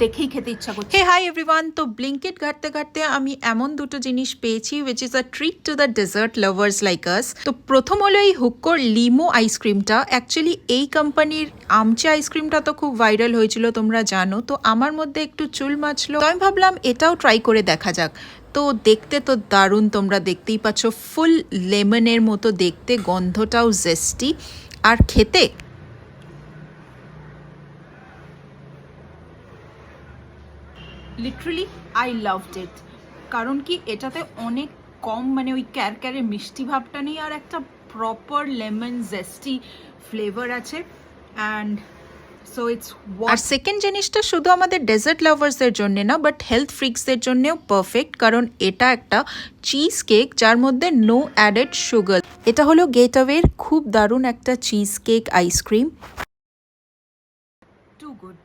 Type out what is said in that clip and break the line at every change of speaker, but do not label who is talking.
দেখেই খেতে ইচ্ছা করছে। হে হাই এভরিওয়ান, তো ব্লিঙ্কিট ঘাটতে ঘাটতে আমি এমন দুটো জিনিস পেয়েছি which is a treat to the dessert lovers like us. তো প্রথম হলো এই হুক্কোর লিমো আইসক্রিমটা। অ্যাকচুয়ালি এই কোম্পানির আমচে আইসক্রিমটা তো খুব ভাইরাল হয়েছিল, তোমরা জানো। তো আমার মধ্যে একটু চুল মাছলো, তো আমি ভাবলাম এটাও ট্রাই করে দেখা যাক। তো দেখতে তো দারুণ, তোমরা দেখতেই পাচ্ছ, ফুল লেমনের মতো দেখতে, গন্ধটাও জেস্টি, আর খেতে লিটারালি আই লাভড ইট। কারণ কি এটাতে অনেক কম মানে ওই ক্যারক্যারে মিষ্টি ভাবটা নেই, আর একটা প্রপার লেমন জেস্টি ফ্লেভার আছে। And so it's. আর সেকেন্ড জিনিসটা শুধু আমাদের ডেজার্ট লাভার্সদের জন্য না, বাট হেলথ ফ্রিক্সদের জন্যেও পারফেক্ট, কারণ এটা একটা চিজ কেক যার মধ্যে নো অ্যাডেড সুগার। এটা হলো গেটওয়ের খুব দারুণ একটা cheese cake ice cream. Too good.